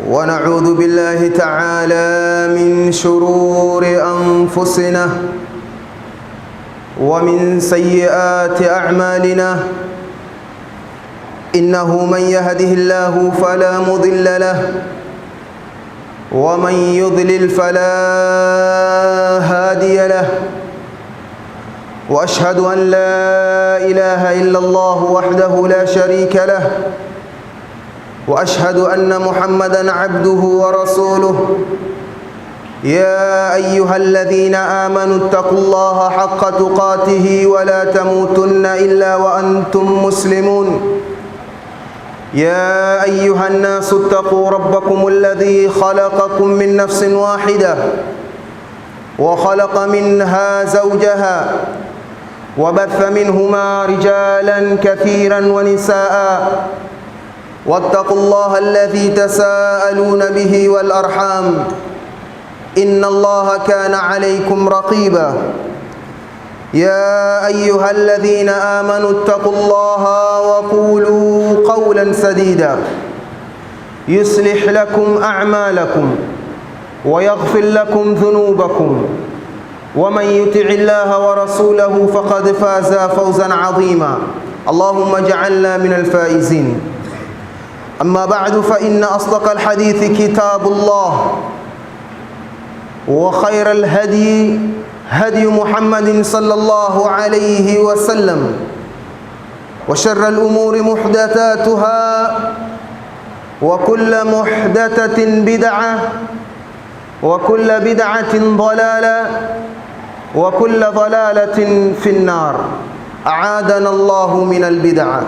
ونعوذ بالله تعالى من شرور أنفسنا ومن سيئات أعمالنا. إنه من يهده الله فلا مضل له ومن يضلل فلا هادي له. وأشهد أن لا إله إلا الله وحده لا شريك له، وأشهد أن محمدًا عبده ورسوله. يا أيها الذين آمنوا اتقوا الله حق تقاته ولا تموتن إلا وأنتم مسلمون. يا أيها الناس اتقوا ربكم الذي خلقكم من نفس واحدة وخلق منها زوجها وبث منهما رجالا كثيرا ونساء. واتقوا الله الذي تساءلون به والأرحام، إن الله كان عليكم رقيبا. يا أيها الذين آمنوا اتقوا الله وقولوا قولا سديدا يصلح لكم أعمالكم ويغفر لكم ذنوبكم، ومن يطع الله ورسوله فقد فاز فوزا عظيما. اللهم اجعلنا من الفائزين. أما بعد، فإن أصدق الحديث كتاب الله، وخير الهدي هدي محمد صلى الله عليه وسلم، وشر الأمور محدثاتها، وكل محدثة بدعة، وكل بدعة ضلالة، وكل ضلالة في النار. أعاذنا الله من البدعة.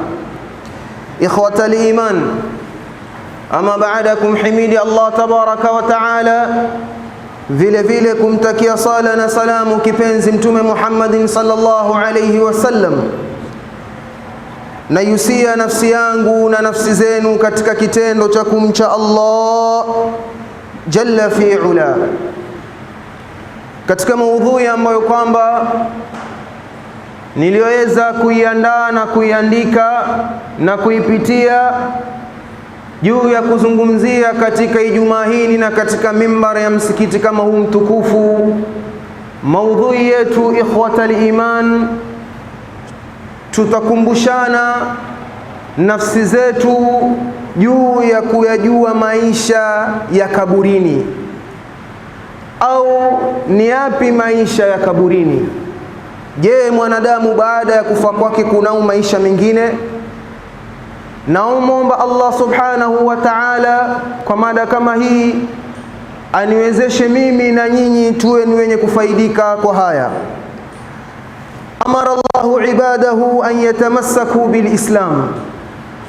إخوة الإيمان، أما بعدكم حميد الله تبارك وتعالى، vile vile kumtakia sala na salamu kipenzi Mtume Muhammadin sallallahu alayhi wasallam. Na yusia nafsi yangu na nafsi zenu katika kitendo cha kumcha Allah jalla fi'ala, katika maudhui ambayo kwamba niliweza kuiandaa na kuiandika na kuipitia juu ya kuzungumzia katika Ijumaa hii na katika mimbara ya msikiti kama huu mtukufu. Maudhui yetu ikhwatal iman, tutakumbushana nafsi zetu juu ya kuyajua maisha ya kaburini, au ni yapi maisha ya kaburini. Je, mwanadamu baada ya kufa kwake kunao maisha mengine? Naomba Allah subhanahu wa ta'ala kwa mada kama hii aniwezeshe mimi na nyinyi tuwe ni wenye kufaidika kwa haya. Amara Allahu ibadahu an yatamassaku bilislam.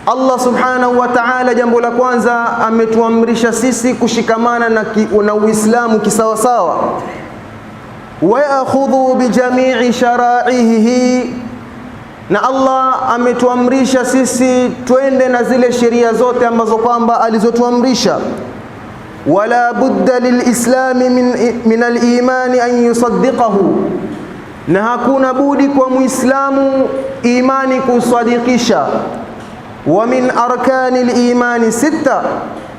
Allah subhanahu wa ta'ala, jambo la kwanza ametuamrisha sisi kushikamana na Uislamu kisawasawa. Wa ya'khudhu bijami'i shara'ihi, na Allah ametuamrisha sisi twende na zile sheria zote ambazo kwamba alizotuamrisha. Wala budda lilislami min al-imani an yusaddiqahu, na hakuna budi kwa Muislamu imani kusadikisha. Wa min arkani al-imani sita,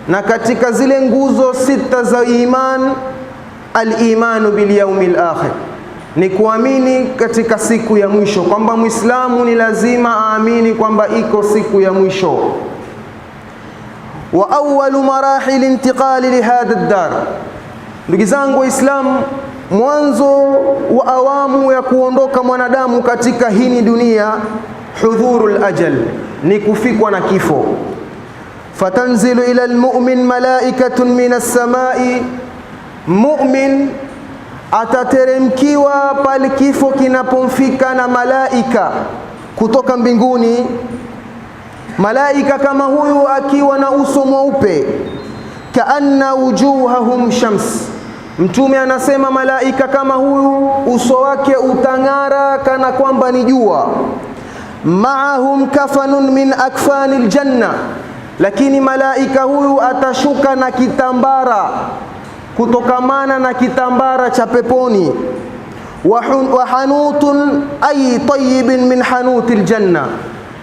na katika zile nguzo sita za iman, al-imanu bil yawmil akhir, ni kuamini katika siku ya mwisho, kwamba Muislamu ni lazima aamini kwamba iko siku ya mwisho. Wa awwalu marahil intiqali li hadha ad-dar, ndugu zangu Waislamu, mwanzo wa awamu ya kuondoka mwanadamu katika hii dunia, hudhurul ajal, ni kufikwa na kifo. Fatanzilu ila almu'min malaikatun minas samai, mu'min atateremkiwa pale kifo kinapomfika na malaika kutoka mbinguni. Malaika kama huyu akiwa na uso mweupe, kaanna wujuhahum shams. Mtume anasema malaika kama huyu uso wake utang'ara kana kwamba ni jua. Ma'ahum kafanun min akfanil janna, lakini malaika huyu atashuka na kitambara kutokamana na kitambara cha peponi. Wa hanutun ay tayyibin min hanutil janna,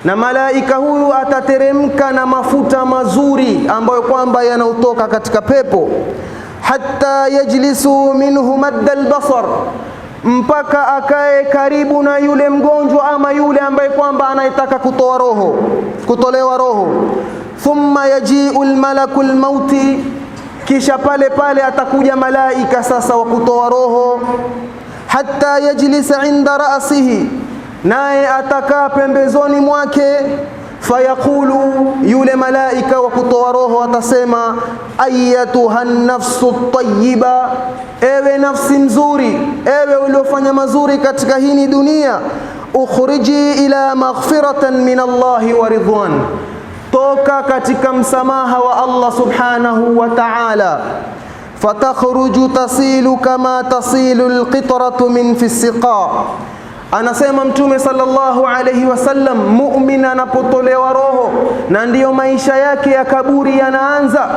na malaika huyu atateremka na mafuta mazuri ambayo kwamba yanautoka katika pepo, hatta yajlisu minhu madda albasar, mpaka akae karibu na yule mgonjwa ama yule ambaye kwamba anayetaka kutolewa roho. Thumma yaji'u almalaku almauti, kisha pale pale atakuja malaika sasa wa kutoa roho, hatta yajlisa inda ra'sihi, naye atakaa pembezoni mwake. Fayaqulu, yule malaika wa kutoa roho atasema, ayyatuha nafsu tayyiba, ewe nafsi mzuri, ewe uliofanya mazuri katika hii dunia, ukhriji ila maghfiratan min Allahi wa ridwan, toka katika msamaha wa Allah subhanahu wa ta'ala. Fatakhruju tasilu kama tasilu alqitratu min fi siqa. Anasema Mtume sallallahu alayhi wasallam, mu'min anapotolewa roho na ndiyo maisha yake ya kaburi yanaanza,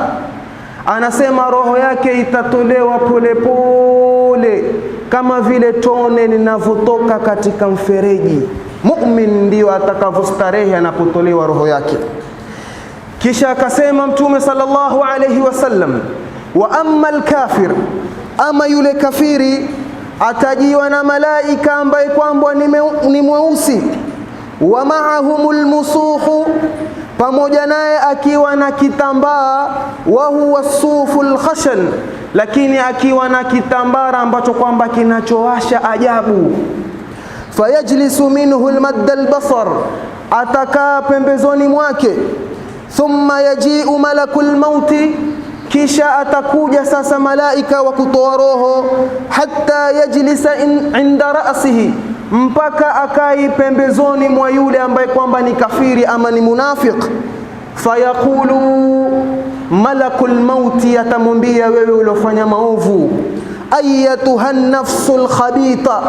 anasema roho yake itatolewa polepole kama vile tone linavyotoka katika mfereji. Mu'min ndiyo atakavyostarehe anapotolewa roho yake. Kisha akasema Mtume sallallahu alayhi wasallam, wa amma al-kafir, ama yule kafiri atajiwa na malaika ambaye kwamba ni mweusi, wa ma'ahumul musuhu, pamoja naye akiwa na kitambaa, wa huwa suful khashan, lakini akiwa na kitambara ambacho kwamba kinachowasha ajabu. Fayajlisu minhu almadda albasar, atakaa pembezoni mwake. Thumma yaji'u malakul mauti, kisha atakuja sasa malaika wa kutoa roho, hatta yajlisa inda ra'sihi, mpaka akai pembezoni mwa yule ambaye kwamba ni kafiri ama ni munafiq. Fayaqulu, malakul mauti atamwambia, wewe uliofanya maovu, ayyatuha nafsul khabita,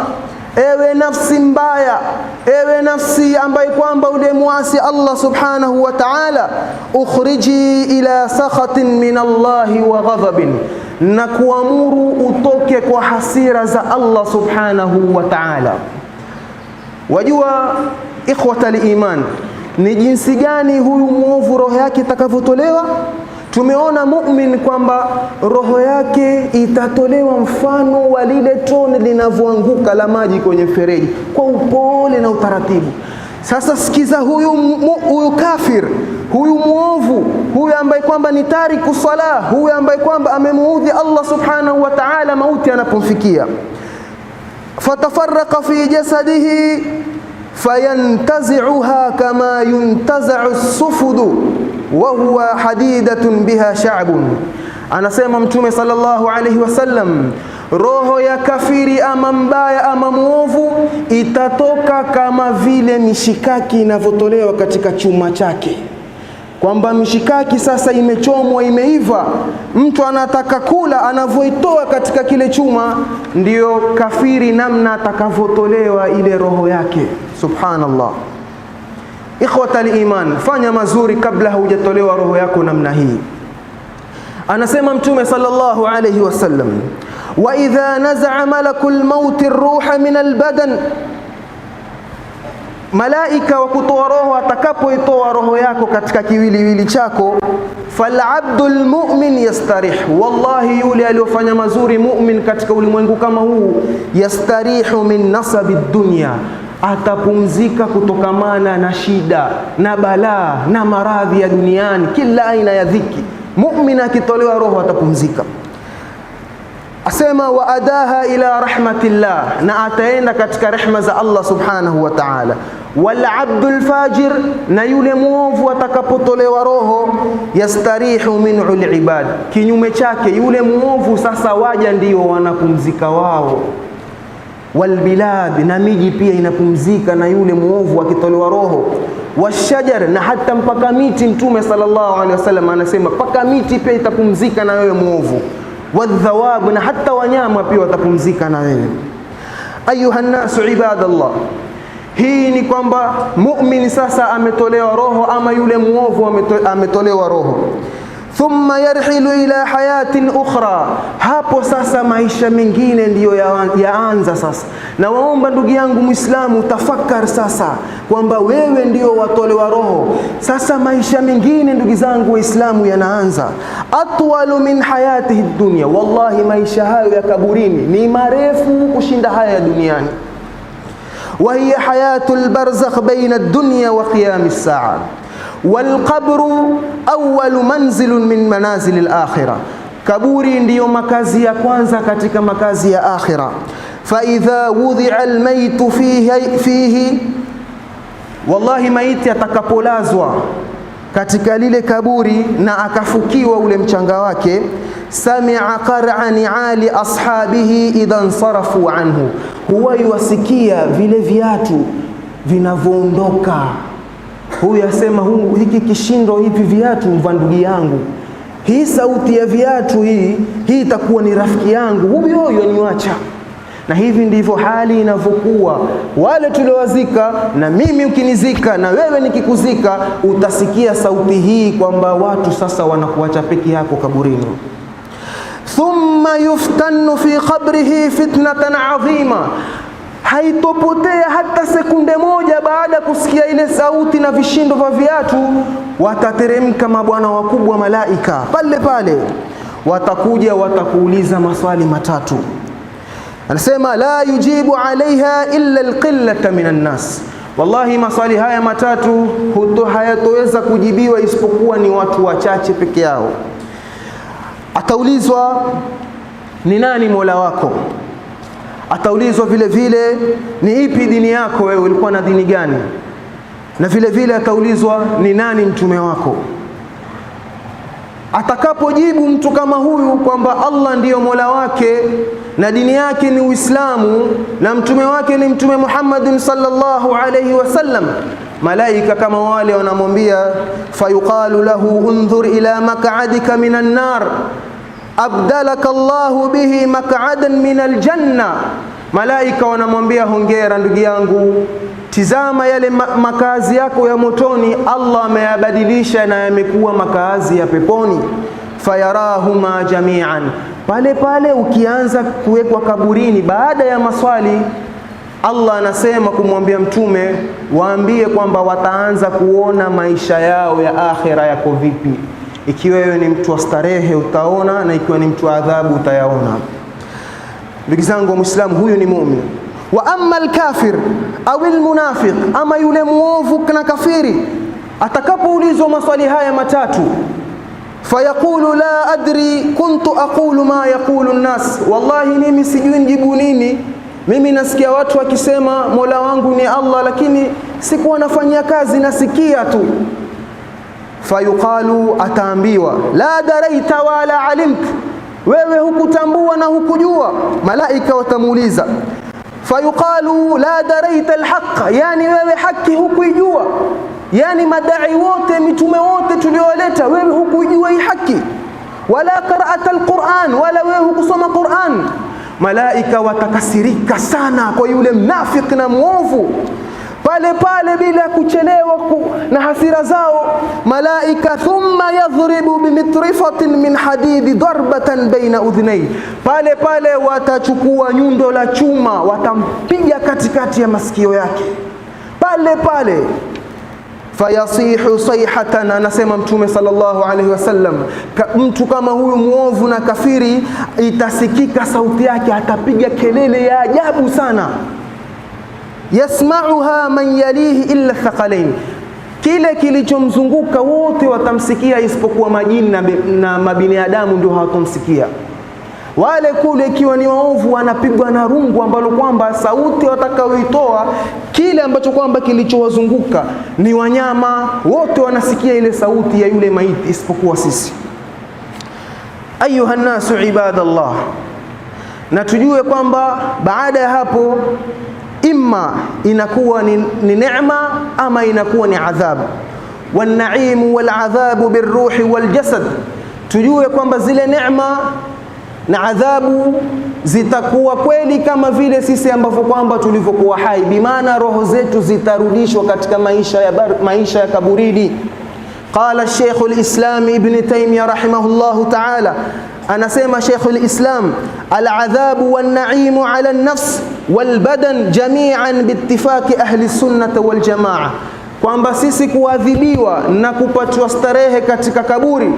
ewe nafsi mbaya, ewe nafsi ambaye kwamba ulimuasi Allah subhanahu wa ta'ala, ukhriji ila sakhatin min Allahi wa ghadhabin, na kuamuru utoke kwa hasira za Allah subhanahu wa ta'ala. Wajua ikhwatal iman, ni jinsi gani huyu muovu roho yake itakavyotolewa. Tumeona mu'min kwamba roho yake itatolewa mfano wa lile tone linavyoanguka la maji kwenye mfereji, kwa upole na utaratibu. Sasa sikiza huyu kafir, huyu muovu, huyu ambaye kwamba ni tariku sala, huyu ambaye kwamba amemuudhi Allah subhanahu wa ta'ala, mauti anapomfikia. Fatafarraqa fi jasadihi fayantazi'uha kama yuntaza'u as-sufudu wa huwa hadidatun biha sha'bun. Anasema Mtume sallallahu alayhi wasallam, roho ya kafiri ama mbaya ama muovu itatoka kama vile mishikaki inavyotolewa katika chuma chake, kwamba mishikaki sasa imechomwa, imeiva, mtu anataka kula, anavyoitoa katika kile chuma, ndiyo kafiri namna atakavyotolewa ile roho yake. Subhanallah. Ikhwatal iman, fanya mazuri kabla hujatolewa roho yako namna hii. Anasema Mtume sallallahu alayhi wasallam, wa idha naza'a malakul mauti ar-ruha min al-badan, malaika wa kutoa roho atakapoitoa roho yako katika kiwiliwili chako, fal'abdul mu'min yastarih, wallahi yule aliyofanya mazuri mu'min katika ulimwengu kama huu, yastarihu min nasabi dunya, atapumzika kutokamana na shida na balaa na maradhi ya duniani, kila aina ya dhiki. Mu'min akitolewa roho atapumzika. Asema wa adaha ila rahmatillah, na ataenda katika rehma za Allah subhanahu wa ta'ala. Wal abdul fajir, na yule muovu atakapotolewa roho, yastarihu min'ul ibad, kinyume chake yule muovu sasa waja ndio wanapumzika wao. Walbilad, na miji pia inapumzika na yule muovu akitolewa roho. Washajar, na hata mpaka miti, Mtume sallallahu alaihi wasallam anasema mpaka miti pia itapumzika na wewe muovu. Wadhawab, na hata wanyama pia watapumzika na wewe. Ayuha nasu ibadallah, hii ni kwamba mu'min sasa ametolewa roho ama yule muovu ametolewa roho. thumma yarhilu ila hayatin ukhra. Hapo sasa maisha mengine ndiyo yaanza sasa. Na waomba ndugu yangu Muislamu, tafakari sasa kwamba wewe ndiyo watolewa roho. Sasa maisha mengine ndugu zangu Waislamu yanaanza. Atwalu min hayatihi dunya, wallahi maisha hayo ya kaburini ni marefu kushinda haya ya duniani. Wa hiya hayatul barzakh baina ad-dunya wa qiyam as-sa'a. Walqabru awwalu manzilun min manazil al-akhirah, kaburi ndiyo makazi ya kwanza katika makazi ya akhira. Fa idha wudhi'a al-maytu fihi, wallahi maiti atakapolazwa katika lile kaburi na akafukiwa ule mchanga wake, sami'a qar'a ni'ali ashabihi idha insarafu anhu, huwa yuwasikia vile viatu vinavyoondoka. Huyu asema hiki kishindo, hivi viatu mva ndugu yangu, hii sauti ya viatu hii itakuwa ni rafiki yangu, huyo niwacha. Na hivi ndivyo hali inavyokuwa. Wale tuliowazika na mimi ukinizika na wewe nikikuzika, utasikia sauti hii kwamba watu sasa wanakuacha peke yako kaburini. Thumma yuftanu fi qabrihi fitnatan adhima, haitopotea hata sekunde moja baada ya kusikia ile sauti na vishindo vya viatu, watateremka mabwana wakubwa malaika pale pale, watakuja watakuuliza maswali matatu. Anasema la yujibu alaiha illa alqillata minan nas, wallahi maswali haya matatu hayatoweza kujibiwa isipokuwa ni watu wachache peke yao. Ataulizwa ni nani Mola wako, ataulizwa vile vile ni ipi dini yako, wewe ulikuwa na dini gani, na vile vile ataulizwa ni nani mtume wako. Atakapojibu mtu kama huyu kwamba Allah ndiyo Mola wake na dini yake ni Uislamu na mtume wake ni Mtume Muhammadin sallallahu alayhi wasallam, malaika kama wale wanamwambia, fayuqalu lahu undhur ila maq'adika minan nar abdalaka Allahu bihi maq'adan minal janna. Malaika wanamwambia, hongera ndugu yangu, tizama yale makazi yako ya motoni Allah ameyabadilisha na yamekuwa makazi ya peponi. Fayarahuma jami'an, pale pale ukianza kuwekwa kaburini baada ya maswali, Allah anasema kumwambia mtume, waambie kwamba wataanza kuona maisha yao ya akhira yako vipi. Ikiwa wewe ni mtu wa starehe utaona, na ikiwa ni mtu wa adhabu utayaona. Ndugu zangu wa Muislamu, huyu ni muumini. Wa amma al-kafir au al-munafiq, ama yule muovu na kafiri, atakapoulizwa maswali haya matatu, fayaqulu la adri kuntu aqulu ma yaqulu an-nas, wallahi mimi sijui nijibu nini, mimi nasikia watu wakisema Mola wangu ni Allah, lakini sikuwa nafanyia kazi, nasikia tu. Fayuqalu, ataambiwa la daraita wala alimta, wewe hukutambua na hukujua. Malaika watamuuliza, fayuqalu la daraita alhaq, yani wewe haki hukuijua, yani madai wote mitume wote tuliowaleta wewe hukuijua hii haki. Wala qara'ata alquran, wala wewe hukusoma Qur'an. Malaika watakasirika sana kwa yule mnafiki na muovu. Pale pale bila kuchelewa na hasira zao, malaika thumma yadhribu bimitrifatin min hadidi darbatan baina udhnay, pale pale watachukua nyundo la chuma watampiga katikati ya masikio yake pale pale. Fayasihu sayhatan, anasema Mtume sallallahu alaihi wasallam, mtu kama huyu muovu na kafiri itasikika sauti yake, atapiga kelele ya ajabu sana. Yasma'uha man yalihi illa thaqalain, kile kilichomzunguka wote watamsikia isipokuwa majini na mabinadamu ndio hawatomsikia. Wale kule ikiwa ni waovu wanapigwa na rungu ambalo kwamba sauti watakaoitoa, kile ambacho kwamba kilichowazunguka ni wanyama wote wanasikia ile sauti ya yule maiti isipokuwa sisi. Ayuha nasu ibadallah, na tujue kwamba baada ya hapo imma inakuwa ni neema ama inakuwa ni adhabu. Wan-naimu wal-adhabu bir-ruhi wal-jasad, tujue kwamba zile neema na adhabu zitakuwa kweli kama vile sisi ambavyo kwamba tulivyokuwa hai, bimaana roho zetu zitarudishwa katika maisha ya kaburini. Qala Sheikh al-Islam Ibn Taymiyyah rahimahullahu ta'ala, anasema Sheikh al-Islam, al-adhabu wan-na'imu 'ala an-nafs wal-badan jami'an biittifaqi ahli sunnah wal jamaa, kwamba sisi kuadhibiwa na kupatwa starehe katika kaburi,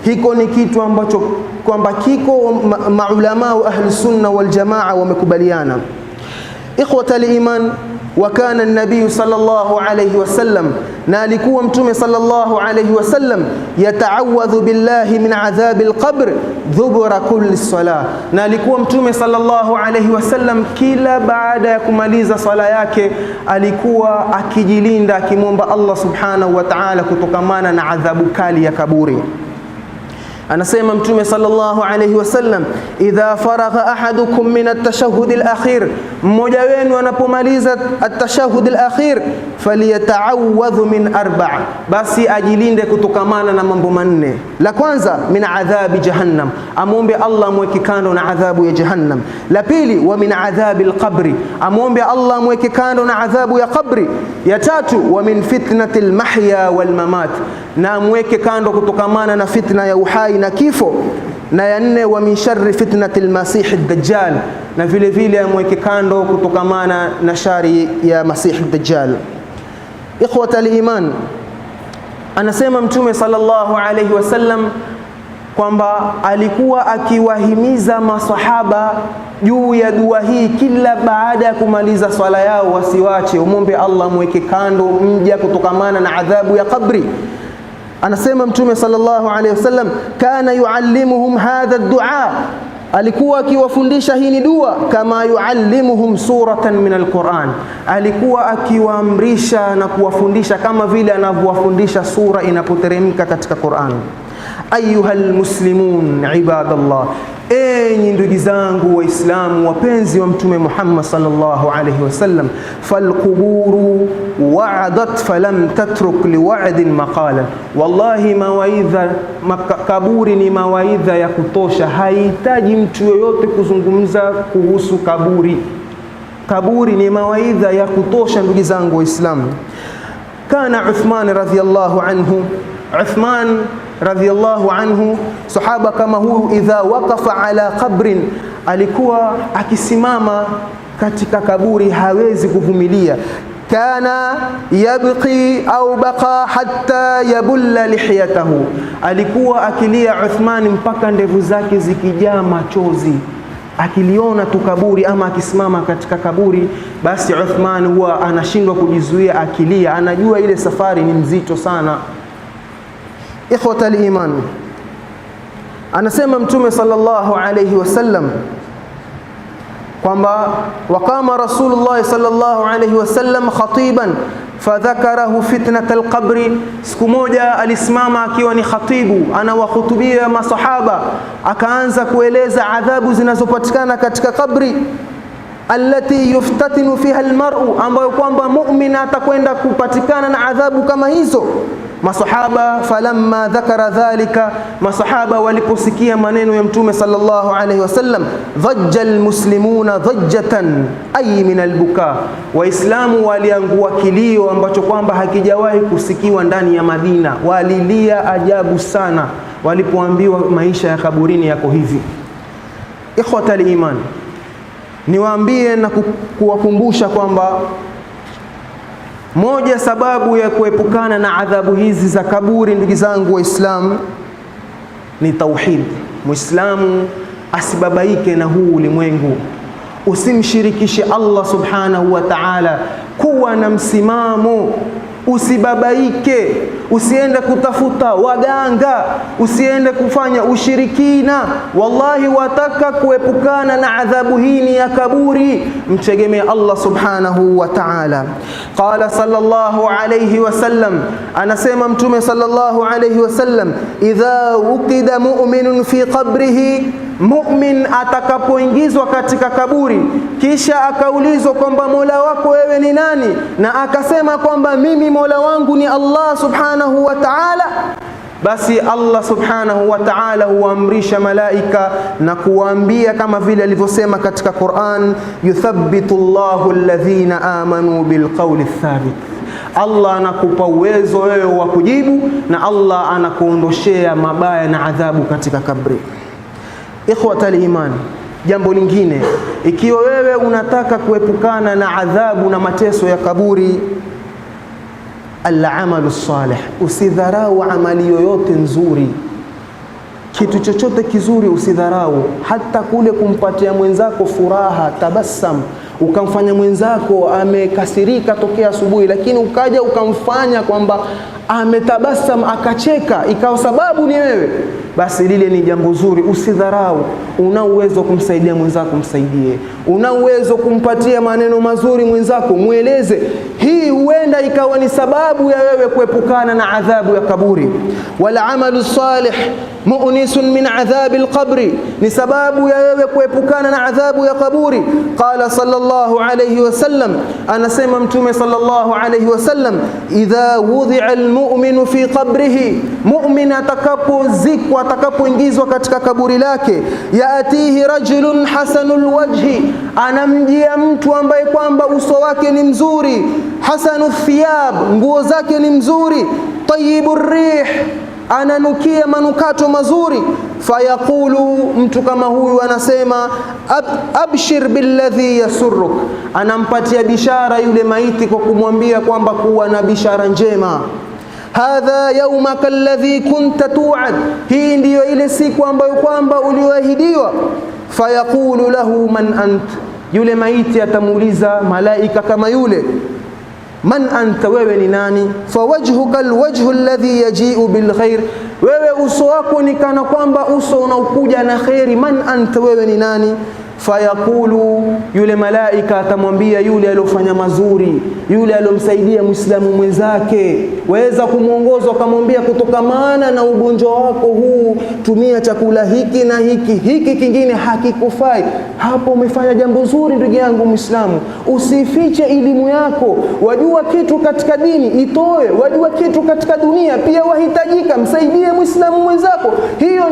hiko ni kitu ambacho kwamba kiko maulama wa ahli sunna wal jamaa wamekubaliana. Ikhwata al-iman, wa kana an-nabiy sallallahu alayhi wasallam, na alikuwa mtume sallallahu alayhi wasallam, yata'awadhu billahi min adhabil qabr dhubura kulli salah, na alikuwa mtume sallallahu alayhi wasallam kila baada ya kumaliza sala yake alikuwa akijilinda, akimwomba Allah subhanahu wa ta'ala kutokamana na adhabu kali ya kaburi. Anasema mtume sallallahu alayhi wasallam, idha faragha ahadukum min at-tashahhud al-akhir, mmoja wenu anapomaliza at-tashahhud al-akhir, falyata'awadhu min arba'a, basi ajilinde kutokamana na mambo manne. La kwanza, min adhabi jahannam, amwombe Allah amweke kando na adhabu ya jahannam. La pili, wa min adhabi al-qabri, amwombe Allah amweke kando na adhabu ya qabri. Ya tatu, wa min fitnati al-mahya wal mamat, na amweke kando kutokamana na fitna ya uhai na kifo. Na ya nne, wa min sharri fitnati al-masih ad-dajjal, na vile vile amweke kando kutokamana na shari ya masih ad-dajjal. Ikhwata al-iman, anasema mtume sallallahu alayhi wasallam kwamba alikuwa akiwahimiza masahaba juu ya dua hii kila baada ya kumaliza swala yao, wasiwache, umombe Allah mweke kando mja kutokamana na adhabu ya kabri. Anasema mtume sallallahu alayhi wasallam, kana yuallimuhum hadha ad-du'a, alikuwa akiwafundisha hii ni dua, kama yuallimuhum suratan min al-Qur'an, alikuwa akiwaamrisha na kuwafundisha kama vile anavyowafundisha sura inapoteremka katika Qur'an. Ayuhal muslimun ibadallah, enyi ndugu zangu waislamu wapenzi wa mtume Muhammad sallallahu alayhi wasallam, falquburu wa'adat falam tatruk liwa'din maqala, wallahi mawaidha kaburi ni mawaidha ya kutosha, haihitaji mtu yoyote kuzungumza kuhusu kaburi. Kaburi ni mawaidha ya kutosha ndugu zangu waislamu. Kana Uthman radhiyallahu anhu, Uthman radhiyallahu anhu, sahaba kama huyu, idha waqafa ala qabrin, alikuwa akisimama katika kaburi hawezi kuvumilia, kana yabqi au baqa hatta yabulla lihiyatahu, alikuwa akilia Uthman mpaka ndevu zake zikijaa machozi akiliona tu kaburi, ama akisimama katika kaburi, basi Uthman huwa anashindwa kujizuia akilia, anajua ile safari ni mzito sana. Ikhwata al-iman, anasema mtume sallallahu alayhi wasallam kwamba waqama Rasulullah sallallahu alayhi wasallam khatiban fadhakarahu fitnat al-qabri, siku moja alisimama akiwa ni khatibu anawahutubia masahaba, akaanza kueleza adhabu zinazopatikana katika kabri, allati yuftatinu fiha al-mar'u, ambayo kwamba mu'min atakwenda kupatikana na adhabu kama hizo. Masahaba falamma dhakara dhalika, masahaba waliposikia maneno ya mtume sallallahu alayhi wasallam, dhajja almuslimuna dhajjatan ay min albuka, waislamu waliangua kilio ambacho kwamba hakijawahi kusikiwa ndani ya Madina, walilia ajabu sana walipoambiwa maisha ya kaburini yako hivi. Ikhwata al-iman, niwaambie na kuwakumbusha kwamba moja sababu ya kuepukana na adhabu hizi za kaburi, ndugu zangu waislamu, ni tauhid. Muislamu asibabaike na huu ulimwengu, usimshirikishe Allah subhanahu wa ta'ala, kuwa na msimamo, usibabaike, usiende kutafuta waganga, usiende kufanya ushirikina. Wallahi, wataka kuepukana na adhabu hii ya kaburi, mtegemee Allah subhanahu wa ta'ala. Qala sallallahu alayhi wasallam, anasema mtume sallallahu alayhi wasallam, idha uqida mu'minun fi qabrihi, mu'min atakapoingizwa katika kaburi kisha akaulizwa kwamba Mola wako wewe ni nani, na akasema kwamba mimi Mola wangu ni Allah subhanahu wa ta'ala, basi Allah subhanahu wa ta'ala huamrisha malaika na kuwaambia kama vile alivyosema katika Qur'an, yuthabbitu Allahu alladhina amanu bilqawli thabit, Allah anakupa uwezo wewe wa kujibu, na Allah anakuondoshea mabaya na adhabu katika kabri. Ikhwatal iman, jambo lingine, ikiwa wewe unataka kuepukana na adhabu na mateso ya kaburi, al-amalu salih, usidharau amali yoyote nzuri. Kitu chochote kizuri usidharau, hata kule kumpatia mwenzako furaha, tabassam, ukamfanya mwenzako amekasirika tokea asubuhi, lakini ukaja ukamfanya kwamba ametabasam akacheka, ikawa sababu ni wewe, basi lile ni jambo zuri, usidharau. Una uwezo kumsaidia mwenzako, msaidie. Una uwezo kumpatia maneno mazuri mwenzako, mueleze. Hii huenda ikawa ni sababu ya wewe kuepukana na adhabu ya kaburi. Wal amalu salih mu'nisun min adhabi al-qabri, ni sababu ya wewe kuepukana na adhabu ya kaburi. Qala sallallahu alayhi wasallam, anasema Mtume sallallahu alayhi wasallam, idha wudhi'a al-mu'minu fi qabrihi, mu'min atakapozikwa, atakapoingizwa katika kaburi lake, yaatihi rajulun hasanul wajhi, anamjia mtu ambaye kwamba uso wake ni mzuri, hasanu thiyab, nguo zake ni mzuri, tayyibur rih, ananukia manukato mazuri. Fayaqulu, mtu kama huyu anasema, abshir billadhi yasurruk, anampatia bishara yule maiti kwa kumwambia kwamba kuwa na bishara njema. Hadha yawmaka alladhi kunta tu'ad, hii ndiyo ile siku ambayo kwamba ulioahidiwa. Fayaqulu lahu man ant, yule maiti atamuuliza malaika kama yule, man anta, wewe ni nani? Fawajhuka alwajhu alladhi yaji'u bilkhair, wewe uso wako ni kana kwamba uso unaokuja na khairi. Man anta, wewe ni nani? Fayaqulu, yule malaika atamwambia yule aliyofanya mazuri, yule aliyomsaidia muislamu mwenzake, waweza kumuongoza akamwambia, kutokamana na ugonjwa wako huu tumia chakula hiki na hiki, hiki kingine hakikufai. Hapo umefanya jambo zuri ndugu yangu Muislamu. Usifiche elimu yako, wajua kitu katika dini itoe, wajua kitu katika dunia pia wahitajika, msaidie muislamu mwenzako. Hiyo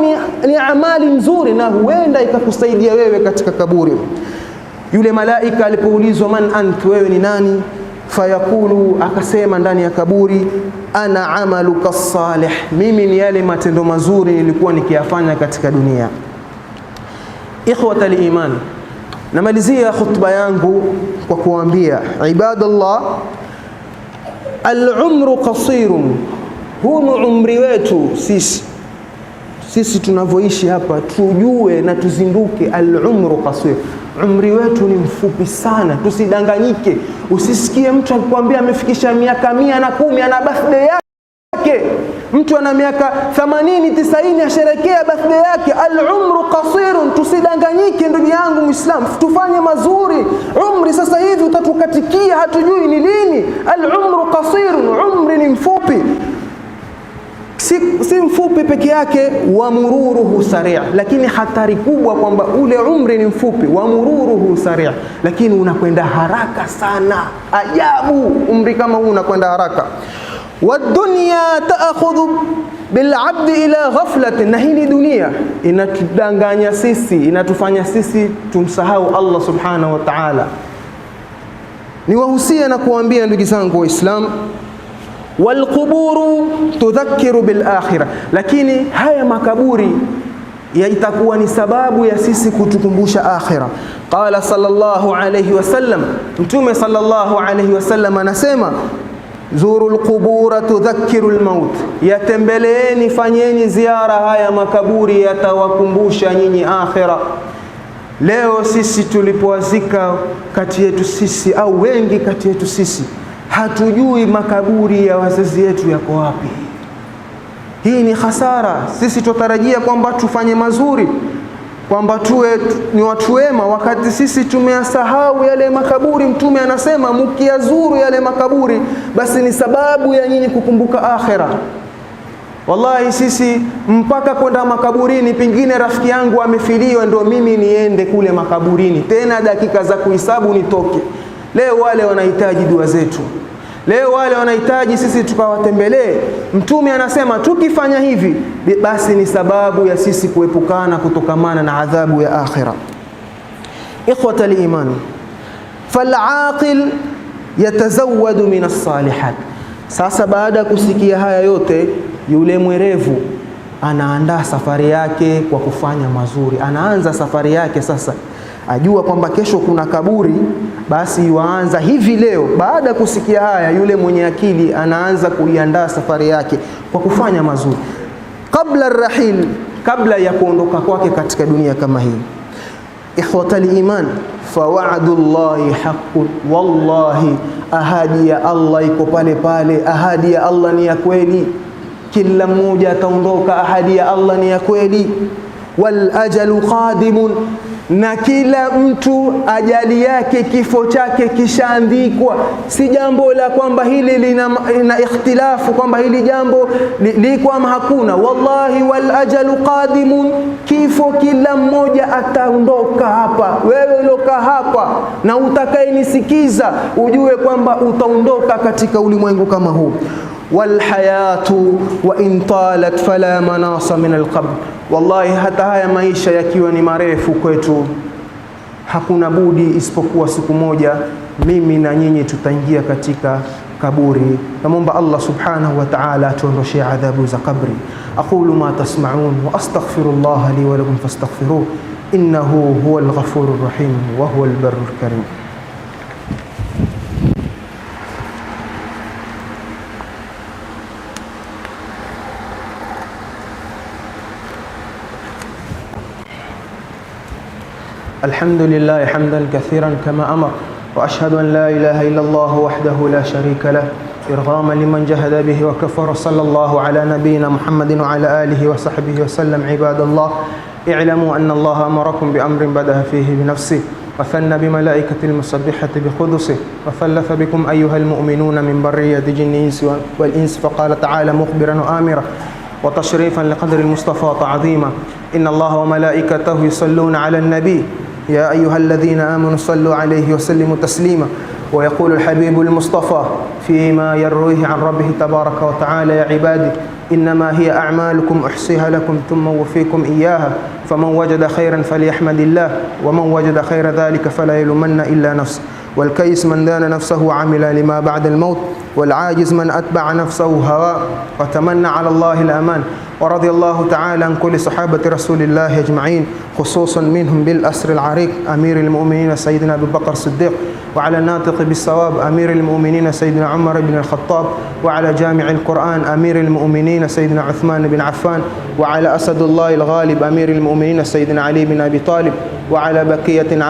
ni amali nzuri na huenda ikakusaidia wewe katika kaburi. Yule malaika alipoulizwa man ant, wewe ni nani? Fayakulu, akasema ndani ya kaburi, ana amaluka salih, mimi ni yale matendo mazuri nilikuwa nikiyafanya katika dunia. Ikhwatal iman, namalizia khutba yangu kwa kuambia ibadallah, al-umru qasirun, huu umri wetu sisi tunavyoishi hapa, tujue na tuzinduke, al-umru qasir, umri wetu ni mfupi sana, tusidanganyike. Usisikie mtu akikwambia amefikisha miaka 110 ana birthday yake, mtu ana miaka 80 90 asherekea birthday yake. Al-umru qasirun, tusidanganyike ndugu yangu Muislamu, tufanye mazuri. Umri sasa hivi utatukatikia, hatujui ni lini. Al-umru qasirun, umri ni mfupi. Si mfupi peke yake, wa mururuhu sari', lakini hatari kubwa kwamba ule umri ni mfupi, wa mururuhu sari', lakini unakwenda haraka sana. Ajabu, umri kama huu unakwenda haraka. Wa dunya ta'khudhu bil 'abdi ila ghaflatin, na hii dunia inatudanganya sisi, inatufanya sisi tumsahau Allah subhanahu wa ta'ala. Niwahusia na kuambia ndugu zangu Waislamu, walquburu tudhakiru bil akhirah, lakini haya makaburi itakuwa ni sababu ya sisi kutukumbusha akhira. Qala sallallahu alayhi wasallam, Mtume sallallahu alayhi wasallam anasema, zuru alqubura tudhakiru almaut, yatembeleeni, fanyeni ziara haya makaburi, yatawakumbusha nyinyi akhira. Leo sisi tulipowazika kati yetu sisi, au wengi kati yetu sisi, hatujui makaburi ya wazazi wetu yako wapi. Hii ni hasara. Sisi tutarajia kwamba tufanye mazuri, kwamba tuwe ni watu wema, wakati sisi tumeyasahau yale makaburi. Mtume anasema mkiyazuru yale makaburi, basi ni sababu ya nyinyi kukumbuka akhera. Wallahi sisi mpaka kwenda makaburini, pengine rafiki yangu amefiliwa ndio mimi niende kule makaburini, tena dakika za kuhesabu nitoke. Leo wale wanahitaji dua zetu, leo wale wanahitaji sisi tukawatembelee. Mtume anasema tukifanya hivi, basi ni sababu ya sisi kuepukana kutokamana na adhabu ya akhira. Ikhwatal iman, fal'aqil yatazawwadu min as-salihat, Sasa baada ya kusikia haya yote, yule mwerevu anaandaa safari yake kwa kufanya mazuri. Anaanza safari yake sasa, ajua kwamba kesho kuna kaburi, basi yuanza hivi leo. Baada ya kusikia haya, yule mwenye akili anaanza kuiandaa safari yake kwa kufanya mazuri kabla rahil, kabla ya kuondoka kwake katika dunia kama hii. Ikhwatal iman, fa wa'dullahi haqqun, wallahi ahadi ya Allah iko pale pale. Ahadi ya Allah ni ya kweli, kila mmoja ataondoka. Ahadi ya Allah ni ya kweli. Wal ajalu qadimun, na kila mtu ajali yake, kifo chake kishaandikwa. Si jambo la kwamba hili lina ikhtilafu, kwamba hili jambo liko ama hakuna. Wallahi wal ajalu qadimun, kifo kila mmoja ataondoka hapa. Wewe uloka hapa na utakayenisikiza, ujue kwamba utaondoka katika ulimwengu kama huu. Wal hayatu wa in talat fala manasa min alqabr, wallahi hata haya maisha yakiwa ni marefu kwetu, hakuna budi isipokuwa siku moja mimi na nyinyi tutaingia katika kaburi. Naomba Allah subhanahu wa ta'ala atuondoshe adhabu za kabri. Aqulu ma tasma'un wa astaghfirullah li wa lakum fastaghfiruhu innahu huwal ghafurur rahim wa huwal barrul karim. الحمد لله حمدا كثيرا كما أمر، وأشهد أن لا إله إلا الله وحده لا شريك له إرغاما لمن جهد به وكفر. صلى الله على نبينا محمد وعلى آله وصحبه وسلم. عباد الله، اعلموا أن الله أمركم بأمر بدأ فيه بنفسه وثنى بملائكة المسبحة بقدسه وثلث بكم أيها المؤمنون من برية جن والإنس، فقال تعالى مخبرا وآمرا وتشريفا لقدر المصطفى تعظيما: إن الله وملائكته يصلون على النبي يا أيها الذين آمنوا صلوا عليه وسلموا تسليما. ويقول الحبيب المصطفى فيما يرويه عن ربه تبارك وتعالى: يا عبادي إنما هي أعمالكم أحصيها لكم ثم أوفيكم إياها، فمن وجد خيرا فليحمد الله، ومن وجد خير ذلك فلا يلومن إلا نفسه. والكيس من دان نفسه وعمل لما بعد الموت، والعاجز من أتبع نفسه هواه وتمنى على الله الأمان. ورضي الله تعالى عن كل صحابة رسول الله أجمعين، خصوصا منهم بالأسر العريق أمير المؤمنين سيدنا أبي بكر الصديق، وعلى الناطق بالصواب أمير المؤمنين سيدنا عمر بن الخطاب، وعلى جامع القرآن أمير المؤمنين سيدنا عثمان بن عفان، وعلى أسد الله الغالب أمير المؤمنين سيدنا علي بن أبي طالب، وعلى بقية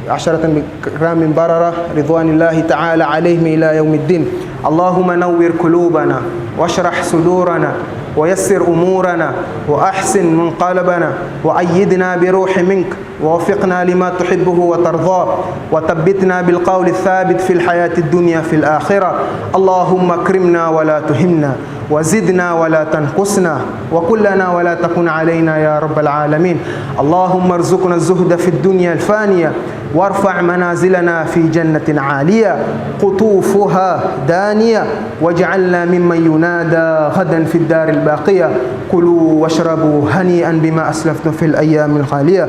عشرة بكرام بررة رضوان الله تعالى عليهم إلى يوم الدين. اللهم نور قلوبنا واشرح صدورنا ويسر أمورنا وأحسن منقلبنا وأيدنا بروح منك ووفقنا لما تحبه وترضاه وثبتنا بالقول الثابت في الحياة الدنيا في الآخرة. اللهم اكرمنا ولا تهنا وزدنا ولا تنقصنا وكلنا ولا تكن علينا يا رب العالمين. اللهم ارزقنا الزهد في الدنيا الفانية وارفع منازلنا في جنة عالية قطوفها دانية، واجعلنا ممن ينادى غدا في الدار الباقية: كلوا واشربوا هنيئا بما أسلفتم في الأيام الخالية.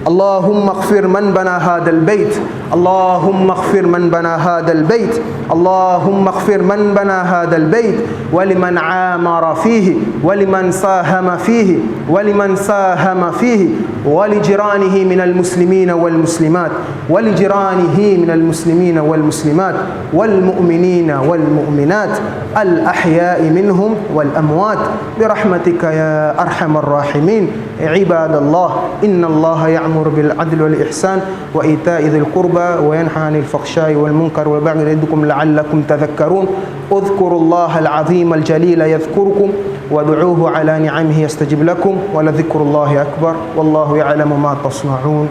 اللهم اغفر من بنى هذا البيت، اللهم اغفر من بنى هذا البيت، اللهم اغفر من بنى هذا البيت، ولمن عامر فيه ولمن ساهم فيه ولمن ساهم فيه، ولجيرانه من المسلمين والمسلمات، ولجيرانه من المسلمين والمسلمات والمؤمنين والمؤمنات الأحياء منهم والأموات برحمتك يا أرحم الراحمين. عباد الله، إن الله يأمر بالعدل والإحسان وإيتاء ذي القربى وينهى عن الفحشاء والمنكر والبغي يعظكم لعلكم تذكرون. اذكروا الله العظيم الجليل يذكركم وادعوه على نعمه يستجب لكم، ولذكر الله أكبر، والله يعلم ما تصنعون.